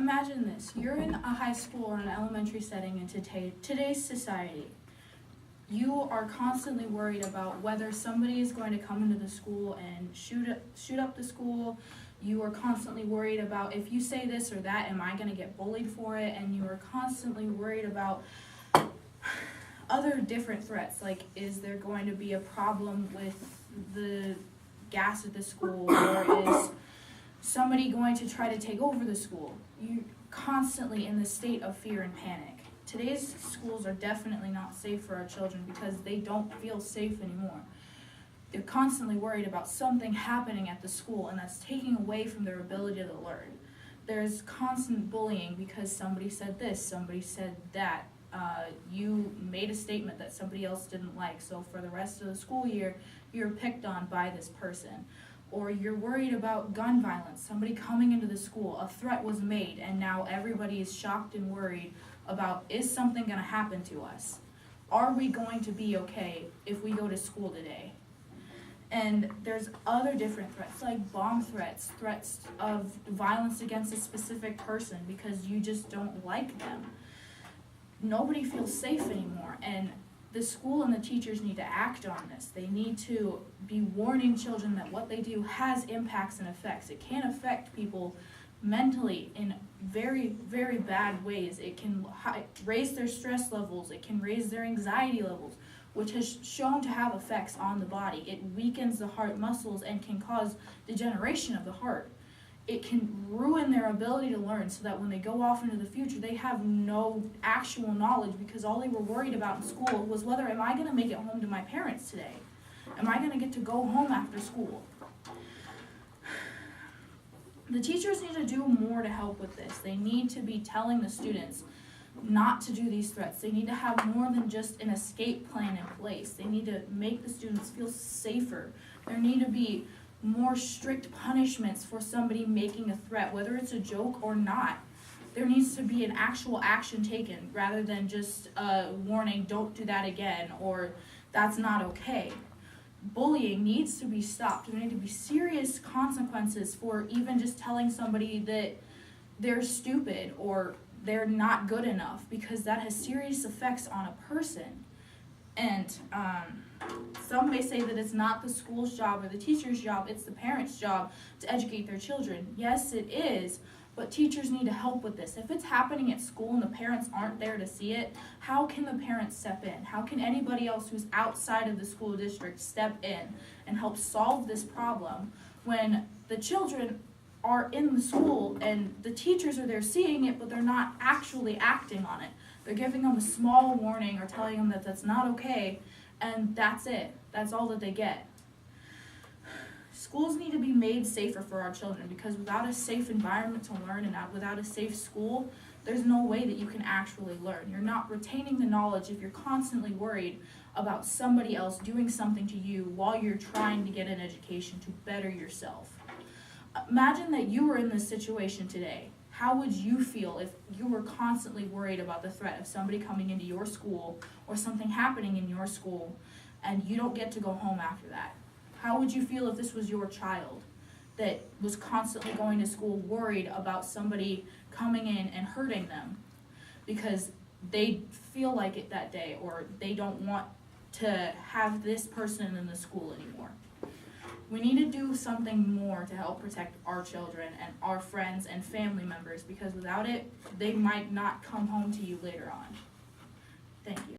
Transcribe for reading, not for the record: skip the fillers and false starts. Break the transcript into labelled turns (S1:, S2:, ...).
S1: Imagine this, you're in a high school or an elementary setting in today's society. You are constantly worried about whether somebody is going to come into the school and shoot up the school. You are constantly worried about, if you say this or that, am I going to get bullied for it? And you are constantly worried about other different threats, like is there going to be a problem with the gas at the school, or is somebody going to try to take over the school? You're constantly in this state of fear and panic. Today's schools are definitely not safe for our children because they don't feel safe anymore. They're constantly worried about something happening at the school, and that's taking away from their ability to learn. There's constant bullying because somebody said this, somebody said that. You made a statement that somebody else didn't like, so for the rest of the school year, you're picked on by this person. Or you're worried about gun violence, somebody coming into the school, a threat was made, and now everybody is shocked and worried about, is something going to happen to us? Are we going to be okay if we go to school today? And there's other different threats, like bomb threats, threats of violence against a specific person because you just don't like them. Nobody feels safe anymore, and the school and the teachers need to act on this. They need to be warning children that what they do has impacts and effects. It can affect people mentally in very, very bad ways. It can raise their stress levels. It can raise their anxiety levels, which has shown to have effects on the body. It weakens the heart muscles and can cause degeneration of the heart. It can ruin their ability to learn so that when they go off into the future, they have no actual knowledge because all they were worried about in school was whether, am I going to make it home to my parents today? Am I going to get to go home after school? The teachers need to do more to help with this. They need to be telling the students not to do these threats. They need to have more than just an escape plan in place. They need to make the students feel safer. There need to be more strict punishments for somebody making a threat, whether it's a joke or not. There needs to be an actual action taken rather than just a warning, don't do that again, or that's not okay. Bullying needs to be stopped. There need to be serious consequences for even just telling somebody that they're stupid or they're not good enough, because that has serious effects on a person. And some may say that it's not the school's job or the teacher's job, it's the parents' job to educate their children. Yes, it is, but teachers need to help with this. If it's happening at school and the parents aren't there to see it, how can the parents step in? How can anybody else who's outside of the school district step in and help solve this problem when the children are in the school and the teachers are there seeing it, but they're not actually acting on it? They're giving them a small warning or telling them that that's not okay, and that's it. That's all that they get. Schools need to be made safer for our children, because without a safe environment to learn and without a safe school, there's no way that you can actually learn. You're not retaining the knowledge if you're constantly worried about somebody else doing something to you while you're trying to get an education to better yourself. Imagine that you were in this situation today. How would you feel if you were constantly worried about the threat of somebody coming into your school or something happening in your school and you don't get to go home after that? How would you feel if this was your child that was constantly going to school worried about somebody coming in and hurting them because they feel like it that day, or they don't want to have this person in the school anymore? We need to do something more to help protect our children and our friends and family members, because without it, they might not come home to you later on. Thank you.